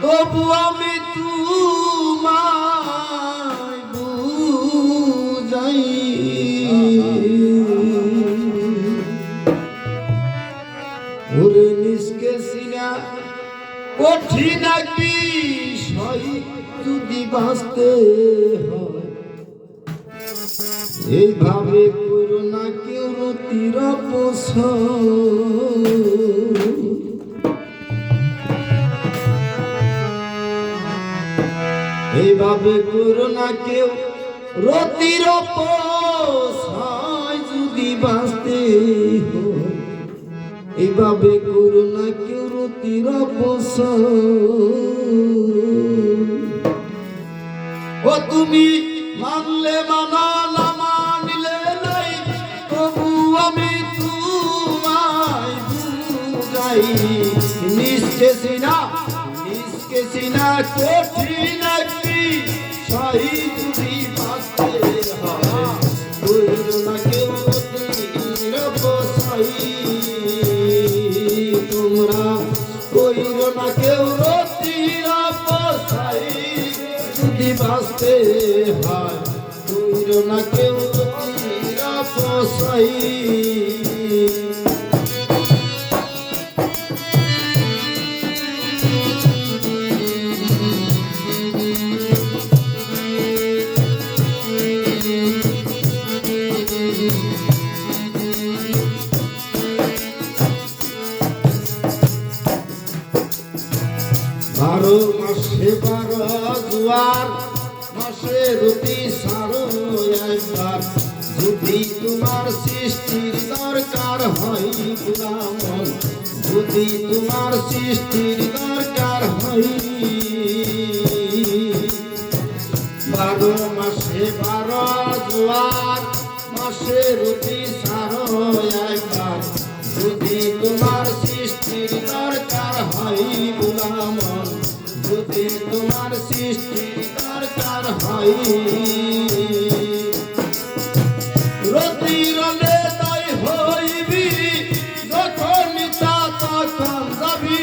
তবু আমি তোমায় বুঝাই ওরে নিষ্কে সিনা কঠিন বিষয় যদি বাঁচতে হয় এইভাবে করো না কেউ রতির এইভাবে করো না কেউ রতির যদি বাঁচতে হয় এইভাবে করো না কেউ রতির ও তুমি মানলে মানা না মানলে নাই তবু আমি তোমায় বুঝাই নিষ্কে সিনা কঠিন একটি সাই যদি বাঁচতে হয় কইরো না কেউ রতির বসাই তোমরা কইরো না কেউ রতির বসাই যদি বাঁচতে হয় কইরো না কেউ রতির বসাই বারো মাসে 12 জোয়ার মাসে রতি সারো একবার যদি তোমার সৃষ্টির দরকার হয় গুলামন যদি তোমার সৃষ্টির দরকার হয় 12 মাসে 12 জোয়ার মাসে রতি সারো একবার যদি তোমার সৃষ্টির দরকার হয় গুলামন যদি তোমার সৃষ্টির দরকার হয় রতির নেতাই হইবি যখন তা তখন যাবি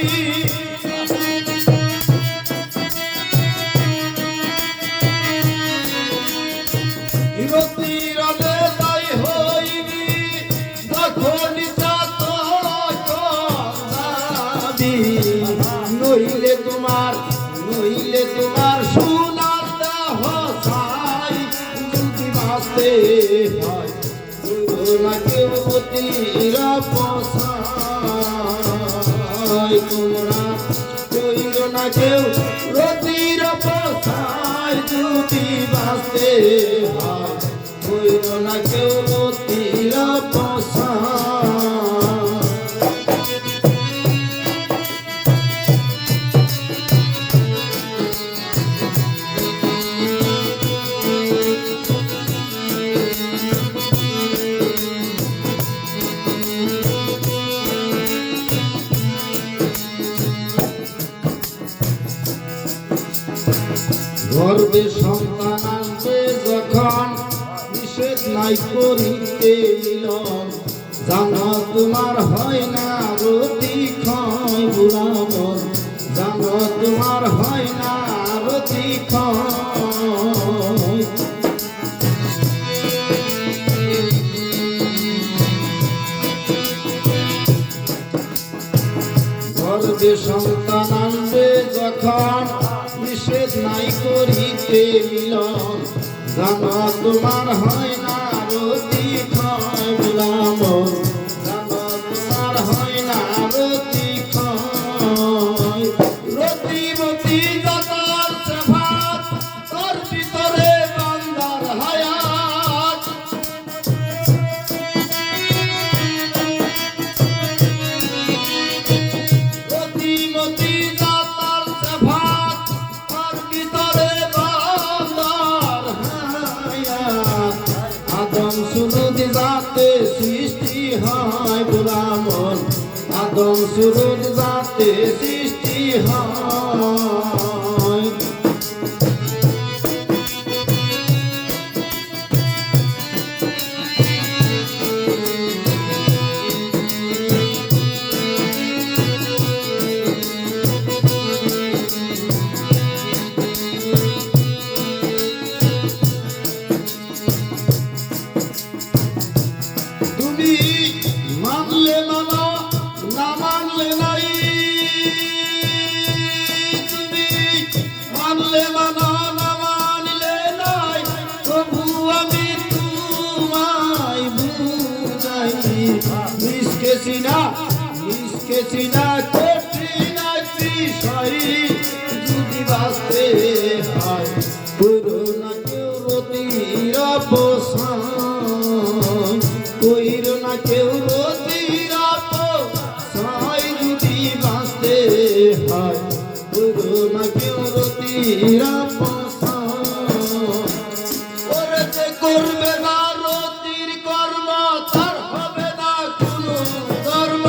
রতির নেতাই হইবি যখন নইলে তোমার সোনার দেহ চাই যদি বাঁচতে হয় কইরো না কেউ রতির বসাই তোমরা কইরো না কেউ রতির বসাই যদি বাঁচতে হয় কইরো না কেউ রতির বসাই গর্বে সন্তান আনতে যখন নিষেধ নাই করিতে মিলন জানো তোমার হয় না রতি ক্ষয় বুড়ামন জানো তোমার হয় না রতি ক্ষয় গর্বে সন্তান আনবে যখন নিষেধ নাই করিতে মিলন জানো তোমার হয় না রতি ক্ষয় বুলামন জানো তোমার হয় না রতি ক্ষয় রতিমতি যতার সেভাত তোর ভিতরে বান্দার হায়াত রতিমতি যতার সেভাত তোর ভিতরে বান্দার হায়াত আদম সুরুদ যাতে সৃষ্টি হয় বুলামন আদম সুরুদ যাতে সৃষ্টি হয় গেছি না কঠিন এক বিষয় যদি বাঁচতে হয় কইরো না কেউ রতির অপসান কইরো না কেউ রতির অপসান যদি বাঁচতে হয় কইরো না কেউ রতির অপসান ওরে যে করবে না রতির কর্ম তার হবে না কোনো ধর্ম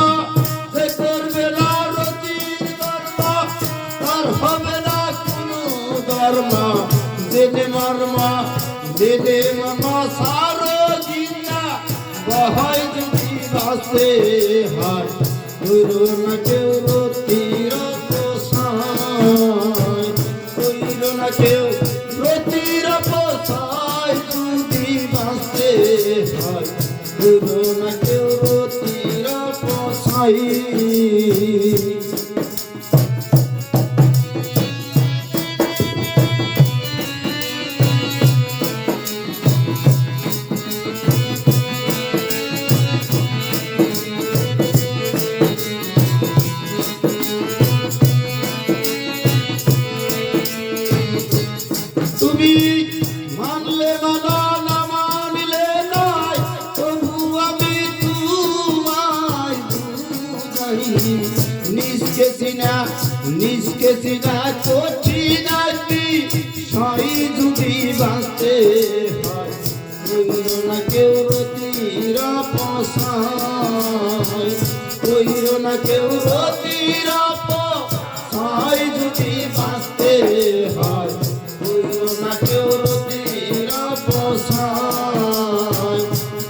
যে করবে না রতির কর্ম তার হবে না কোনো ধর্ম দেদে মারমা দেদে মামা সারো জিন্দা বহাই যদি বাঁচতে হয় কইরো না কেউ রতির অপসান কইরো না কেউ রতির অপসান যদি বাঁচতে হয় কইরো না কেউ রতির অপসান তুমি মানলে মানো না মানলে নাই তবু আমি তোমায় বুঝাই নিজকে চিনা কঠিন একটি সাই যদি বাঁচতে হয় কইরো না কেউ রতির অপসান কইরো না কেউ রতির অপসান যদি বাঁচতে হয় কইরো না কেউ রতির অপসান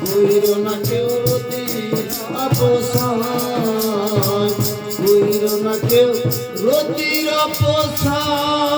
কইরো না কেউ রতির অপসান কইরো না কেউ রতির অপসান